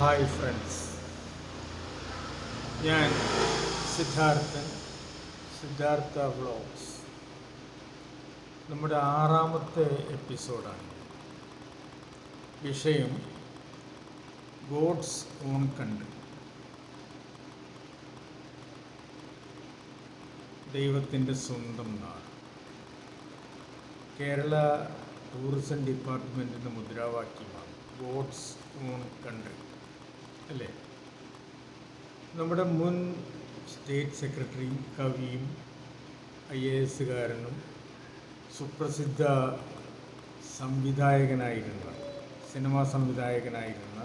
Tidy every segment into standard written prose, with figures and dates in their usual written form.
Hi friends, ഞാൻ Siddharthan, Siddhartha vlogs. നമ്മുടെ 6ാമത്തെ എപ്പിസോഡാണ്. വിഷയം ഗോഡ്സ് ഓൺ കൺട്രി, ദൈവത്തിൻ്റെ സ്വന്തം നാട്. കേരള ടൂറിസം ഡിപ്പാർട്ട്മെൻറ്റിൻ്റെ മുദ്രാവാക്യമാണ് ഗോഡ്സ് ഓൺ കൺട്രി, അല്ലേ? നമ്മുടെ മുൻ സ്റ്റേറ്റ് സെക്രട്ടറിയും കവിയും IAS സുപ്രസിദ്ധ സിനിമാ സംവിധായകനായിരുന്ന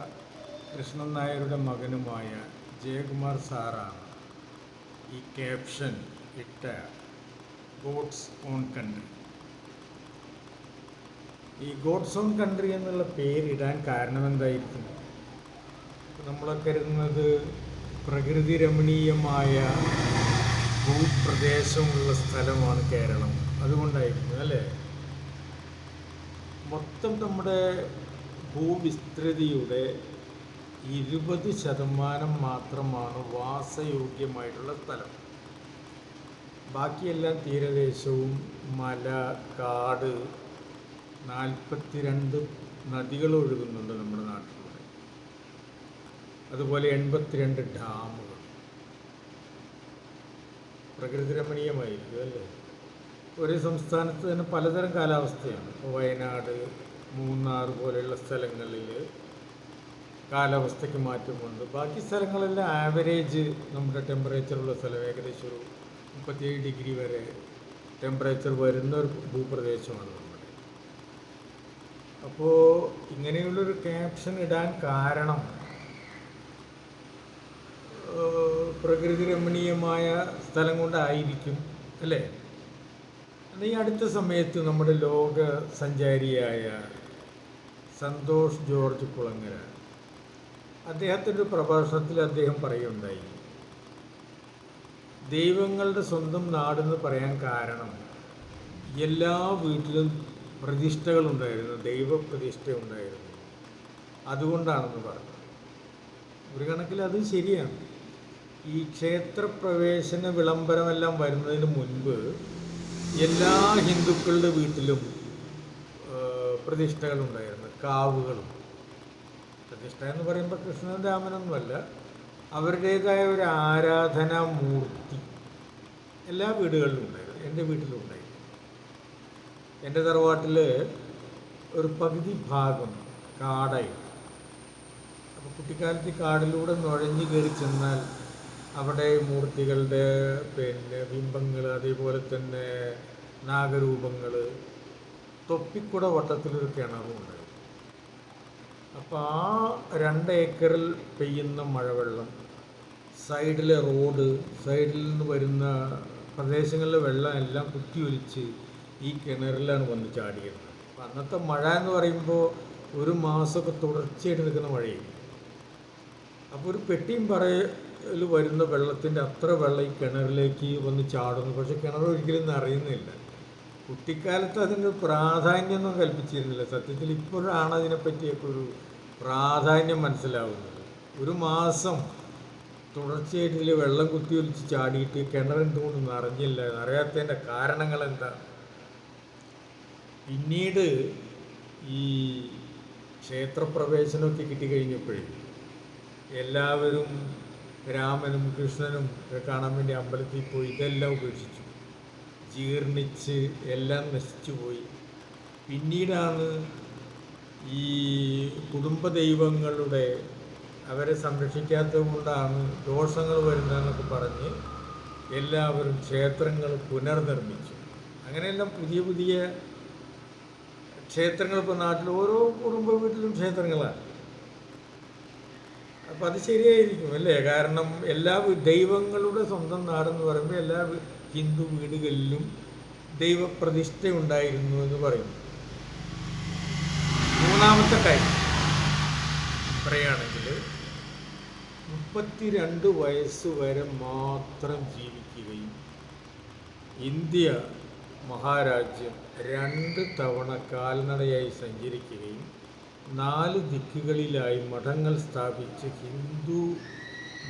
കൃഷ്ണൻ നായരുടെ മകനുമായ ജയകുമാർ സാറാണ് ഈ ക്യാപ്ഷൻ ഇട്ട ഗോഡ്സ് ഓൺ കൺട്രി. ഈ ഗോഡ്സ് ഓൺ കൺട്രി എന്നുള്ള പേരിടാൻ കാരണം എന്തായിരിക്കും? നമ്മളൊക്കെ കരുതുന്നത് പ്രകൃതി രമണീയമായ ഭൂപ്രദേശമുള്ള സ്ഥലമാണ് കേരളം, അതുകൊണ്ടായിരിക്കും, അല്ലേ? മൊത്തം നമ്മുടെ ഭൂവിസ്തൃതിയുടെ 20% മാത്രമാണ് വാസയോഗ്യമായിട്ടുള്ള സ്ഥലം. ബാക്കിയെല്ലാം തീരദേശവും മല, കാട്, 42 നദികൾ ഒഴുകുന്നുണ്ട് നമ്മുടെ നാട്ടിലൂടെ. അതുപോലെ 82 ഡാമുകൾ. പ്രകൃതി രമണീയമായിരിക്കും, അല്ലേ? ഒരു സംസ്ഥാനത്ത് തന്നെ പലതരം കാലാവസ്ഥയാണ്. ഇപ്പോൾ വയനാട്, മൂന്നാർ പോലെയുള്ള സ്ഥലങ്ങളിൽ കാലാവസ്ഥയ്ക്ക് മാറ്റമുണ്ട്. ബാക്കി സ്ഥലങ്ങളെല്ലാം ആവറേജ് നമ്മുടെ ടെമ്പറേച്ചറുള്ള സ്ഥലം, ഏകദേശം ഒരു 37 ഡിഗ്രി വരെ ടെമ്പറേച്ചർ വരുന്ന ഒരു ഭൂപ്രദേശമാണ് നമ്മുടെ. അപ്പോൾ ഇങ്ങനെയുള്ളൊരു ക്യാപ്ഷൻ ഇടാൻ കാരണം പ്രകൃതി രമണീയമായ സ്ഥലം കൊണ്ടായിരിക്കും, അല്ലേ? ഈ അടുത്ത സമയത്ത് നമ്മുടെ ലോക സഞ്ചാരിയായ സന്തോഷ് ജോർജ് കുളങ്ങര അദ്ദേഹത്തിൻ്റെ പ്രഭാഷണത്തിൽ അദ്ദേഹം പറയുകയുണ്ടായി, ദൈവങ്ങളുടെ സ്വന്തം നാടെന്ന് പറയാൻ കാരണം എല്ലാ വീട്ടിലും പ്രതിഷ്ഠകളുണ്ടായിരുന്നു, ദൈവപ്രതിഷ്ഠ ഉണ്ടായിരുന്നു, അതുകൊണ്ടാണെന്ന് പറഞ്ഞു. ഒരു കണക്കിൽ അത് ശരിയാണ്. ഈ ക്ഷേത്രപ്രവേശന വിളംബരമെല്ലാം വരുന്നതിന് മുൻപ് എല്ലാ ഹിന്ദുക്കളുടെ വീട്ടിലും പ്രതിഷ്ഠകളുണ്ടായിരുന്നു, കാവുകളും. പ്രതിഷ്ഠ എന്ന് പറയുമ്പോൾ കൃഷ്ണൻ രാമനൊന്നുമല്ല, അവരുടേതായ ഒരു ആരാധനാമൂർത്തി എല്ലാ വീടുകളിലും ഉണ്ടായിരുന്നു. എൻ്റെ വീട്ടിലും ഉണ്ടായിരുന്നു. എൻ്റെ തറവാട്ടിൽ ഒരു പകുതി ഭാഗം കാടായിരുന്നു. അപ്പോൾ കുട്ടിക്കാലത്ത് കാടിലൂടെ നുഴഞ്ഞു കയറി ചെന്നാൽ അവിടെ മൂർത്തികളുടെ ബിംബങ്ങൾ, അതേപോലെ തന്നെ നാഗരൂപങ്ങൾ, തൊപ്പിക്കുട വട്ടത്തിലൊരു കിണറും ഉണ്ടായിരുന്നു. അപ്പോൾ ആ 2 ഏക്കറിൽ പെയ്യുന്ന മഴവെള്ളം, സൈഡിലെ റോഡ്, സൈഡിൽ നിന്ന് വരുന്ന പ്രദേശങ്ങളിലെ വെള്ളം എല്ലാം കുത്തിയൊലിച്ച് ഈ കിണറിലാണ് വന്ന് ചാടിയത്. അപ്പം അന്നത്തെ മഴ എന്ന് പറയുമ്പോൾ ഒരു മാസമൊക്കെ തുടർച്ചയായിട്ട് നിൽക്കുന്ന മഴയായിരുന്നു. അപ്പോൾ ഒരു പെട്ടിയും പറയിൽ വരുന്ന വെള്ളത്തിൻ്റെ അത്ര വെള്ളം ഈ കിണറിലേക്ക് വന്ന് ചാടുന്നു. പക്ഷെ കിണർ ഒരിക്കലും നിറയുന്നില്ല. കുട്ടിക്കാലത്ത് അതിന് പ്രാധാന്യമൊന്നും കൽപ്പിച്ചിരുന്നില്ല. സത്യത്തിൽ ഇപ്പോഴാണ് അതിനെപ്പറ്റിയൊക്കെ ഒരു പ്രാധാന്യം മനസ്സിലാവുന്നത്. ഒരു മാസം തുടർച്ചയായിട്ട് ഇതിൽ വെള്ളം കുത്തിയൊലിച്ച് ചാടിയിട്ട് കിണർ എന്തുകൊണ്ട് നിറഞ്ഞില്ല, നിറയാത്തതിൻ്റെ കാരണങ്ങൾ എന്താണ്? പിന്നീട് ഈ ക്ഷേത്രപ്രവേശനമൊക്കെ കിട്ടിക്കഴിഞ്ഞപ്പോഴേ എല്ലാവരും രാമനും കൃഷ്ണനും ഒക്കെ കാണാൻ വേണ്ടി അമ്പലത്തിൽ പോയി ഇതെല്ലാം ഉപേക്ഷിച്ചു, ജീർണിച്ച് എല്ലാം നശിച്ചു പോയി. പിന്നീടാണ് ഈ കുടുംബദൈവങ്ങളുടെ അവരെ സംരക്ഷിക്കാത്തത് കൊണ്ടാണ് ദോഷങ്ങൾ വരുന്നതെന്നൊക്കെ പറഞ്ഞ് എല്ലാവരും ക്ഷേത്രങ്ങൾ പുനർനിർമ്മിച്ചു. അങ്ങനെയെല്ലാം പുതിയ പുതിയ ക്ഷേത്രങ്ങൾ ഇപ്പോൾ നാട്ടിൽ ഓരോ കുടുംബ വീട്ടിലും ക്ഷേത്രങ്ങളാണ്. അപ്പം അത് ശരിയായിരിക്കും, അല്ലേ? കാരണം എല്ലാ ദൈവങ്ങളുടെ സ്വന്തം നാടെന്ന് പറയുമ്പോൾ എല്ലാ ഹിന്ദു വീടുകളിലും ദൈവപ്രതിഷ്ഠ ഉണ്ടായിരുന്നു എന്ന് പറയുന്നു. 3ാമത്തെ കാര്യം പറയുകയാണെങ്കിൽ 32 വയസ്സ് വരെ മാത്രം ജീവിക്കുകയും ഇന്ത്യ മഹാരാജ്യം 2 തവണ കാൽനടയായി സഞ്ചരിക്കുകയും 4 ദിക്കുകളിലായി മഠങ്ങൾ സ്ഥാപിച്ച് ഹിന്ദു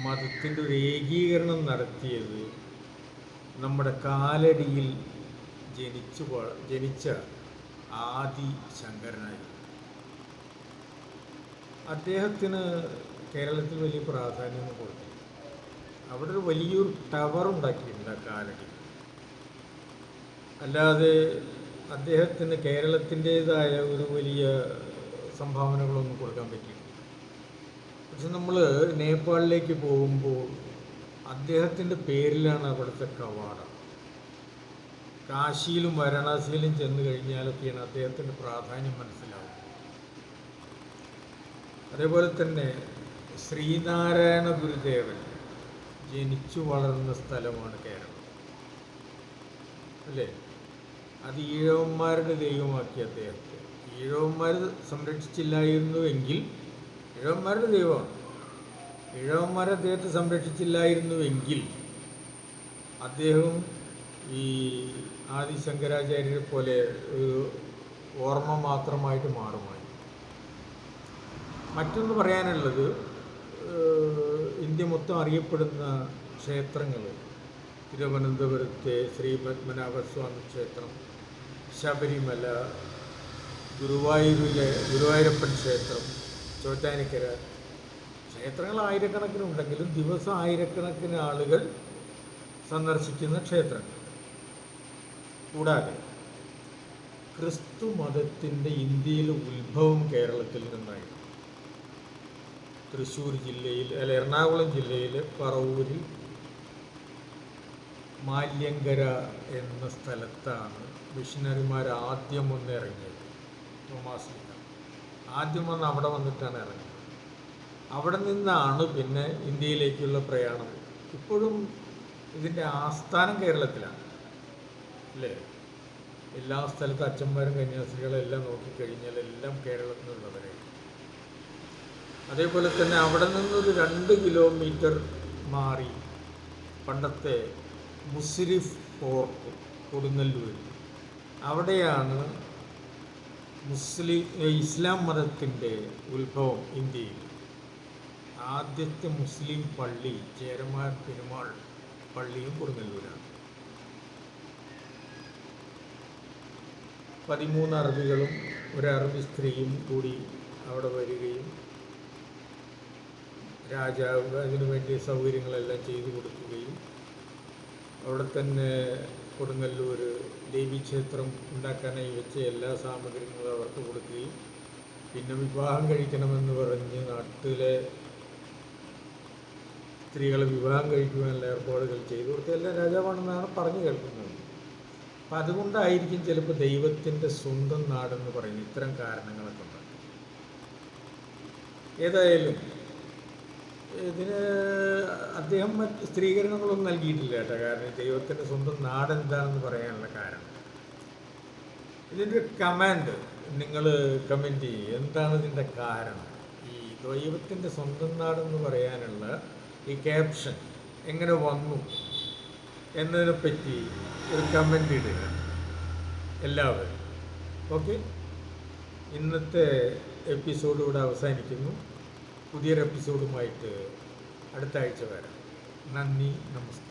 മതത്തിൻ്റെ ഒരു ഏകീകരണം നടത്തിയത് നമ്മുടെ കാലടിയിൽ ജനിച്ച ആദി ശങ്കരനായി. അദ്ദേഹത്തിന് കേരളത്തിൽ വലിയ പ്രാധാന്യം കൊടുത്തു. അവിടെ ഒരു വലിയൊരു ടവർ ഉണ്ടാക്കിയിട്ടുണ്ട് ആ കാലടി. അല്ലാതെ അദ്ദേഹത്തിന് കേരളത്തിൻ്റേതായ ഒരു വലിയ സംഭാവനകളൊന്നും കൊടുക്കാൻ പറ്റിയിട്ടില്ല. പക്ഷെ നമ്മൾ നേപ്പാളിലേക്ക് പോകുമ്പോൾ അദ്ദേഹത്തിൻ്റെ പേരിലാണ് അവിടുത്തെ കവാടം. കാശിയിലും വാരണാസിയിലും ചെന്ന് കഴിഞ്ഞാലൊക്കെയാണ് അദ്ദേഹത്തിൻ്റെ പ്രാധാന്യം മനസ്സിലാവുന്നത്. അതേപോലെ തന്നെ ശ്രീനാരായണ ഗുരുദേവൻ ജനിച്ചു വളർന്ന സ്ഥലമാണ് കേരളം, അല്ലേ? അത് ഈഴവന്മാരുടെ ദൈവമാക്കി അദ്ദേഹത്തെ. ഈഴവന്മാർ സംരക്ഷിച്ചില്ലായിരുന്നുവെങ്കിൽ, ഈഴവന്മാരുടെ ദൈവമാണ്, ഈഴവന്മാർ അദ്ദേഹത്തെ സംരക്ഷിച്ചില്ലായിരുന്നുവെങ്കിൽ അദ്ദേഹം ഈ ആദിശങ്കരാചാര്യരെ പോലെ ഒരു ഓർമ്മ മാത്രമായിട്ട് മാറുമായി. മറ്റൊന്ന് പറയാനുള്ളത്, ഇന്ത്യ മൊത്തം അറിയപ്പെടുന്ന ക്ഷേത്രങ്ങൾ, തിരുവനന്തപുരത്തെ ശ്രീ പത്മനാഭസ്വാമി ക്ഷേത്രം, ശബരിമല, ഗുരുവായൂരപ്പൻ ക്ഷേത്രം, ചോറ്റാനിക്കര, ക്ഷേത്രങ്ങൾ ആയിരക്കണക്കിനുണ്ടെങ്കിലും ദിവസം ആയിരക്കണക്കിന് ആളുകൾ സന്ദർശിക്കുന്ന ക്ഷേത്രങ്ങൾ. കൂടാതെ ക്രിസ്തു മതത്തിൻ്റെ ഇന്ത്യയിലെ ഉത്ഭവം കേരളത്തിൽ നിന്നായിരുന്നു. തൃശ്ശൂർ ജില്ലയിൽ എറണാകുളം ജില്ലയിലെ പറവൂരിൽ മാല്യങ്കര എന്ന സ്ഥലത്താണ് മിഷനറിമാർ ആദ്യം വന്ന് ഇറങ്ങിയത്. തോമാസ് ലീഗ ആദ്യം വന്ന് അവിടെ വന്നിട്ടാണ് ഇറങ്ങിയത്. അവിടെ നിന്നാണ് പിന്നെ ഇന്ത്യയിലേക്കുള്ള പ്രയാണം. ഇപ്പോഴും ഇതിൻ്റെ ആസ്ഥാനം കേരളത്തിലാണ്, അല്ലേ? എല്ലാ സ്ഥലത്തും അച്ഛന്മാരും കന്യാസ്ത്രീകളെല്ലാം നോക്കിക്കഴിഞ്ഞാൽ എല്ലാം കേരളത്തിലുള്ളവരെ. അതേപോലെ തന്നെ അവിടെ നിന്നൊരു 2 കിലോമീറ്റർ മാറി പണ്ടത്തെ മുസ്രിഫ് ഫോർട്ട് കൊടുങ്ങല്ലൂർ, അവിടെയാണ് ഇസ്ലാം മതത്തിൻ്റെ ഉത്ഭവം. ഇന്ത്യയിൽ ആദ്യത്തെ മുസ്ലിം പള്ളി ചേരമാൻ പെരുമാൾ പള്ളിയും കൊടുങ്ങല്ലൂരാണ്. 13 അറബികളും ഒരു അറബി സ്ത്രീയും കൂടി അവിടെ വരികയും രാജാവ് അതിനു വേണ്ടി സൗകര്യങ്ങളെല്ലാം ചെയ്തു കൊടുക്കുകയും അവിടെ തന്നെ കൊടുങ്ങല്ലൂർ ദേവീക്ഷേത്രം ഉണ്ടാക്കാനായി വെച്ച എല്ലാ സാമഗ്രികളും അവർക്ക് കൊടുക്കുകയും പിന്നെ വിവാഹം കഴിക്കണമെന്ന് പറഞ്ഞ് നാട്ടിലെ സ്ത്രീകളെ വിവാഹം കഴിക്കുവാനുള്ള ഏർപ്പാടുകൾ ചെയ്തു കൊടുത്ത എല്ലാം രാജാവാണെന്നാണ് പറഞ്ഞു കേൾക്കുന്നത്. അപ്പം അതുകൊണ്ടായിരിക്കും ചിലപ്പോൾ ദൈവത്തിൻ്റെ സ്വന്തം നാടെന്ന് പറയുന്നത്. ഇത്തരം കാരണങ്ങളൊക്കെ ഉണ്ട്. ഏതായാലും ഇതിന് അദ്ദേഹം മറ്റ് സ്ത്രീകരണങ്ങളൊന്നും നൽകിയിട്ടില്ല കേട്ടോ. കാരണം ദൈവത്തിൻ്റെ സ്വന്തം നാടെന്താണെന്ന് പറയാനുള്ള കാരണം. ഇതിൻ്റെ കമാൻഡ് നിങ്ങൾ കമൻറ്റ് ചെയ്യും, എന്താണ് ഇതിൻ്റെ കാരണം. ഈ ദൈവത്തിൻ്റെ സ്വന്തം നാടെന്ന് പറയാനുള്ള ഈ ക്യാപ്ഷൻ എങ്ങനെ വന്നു എന്നതിനെപ്പറ്റി ഒരു കമൻ്റ് ഇടുക എല്ലാവരും. ഓക്കെ, ഇന്നത്തെ എപ്പിസോഡ് ഇവിടെ അവസാനിക്കുന്നു. പുതിയൊരു എപ്പിസോഡുമായിട്ട് അടുത്ത ആഴ്ച വരാം. നന്ദി, നമസ്കാരം.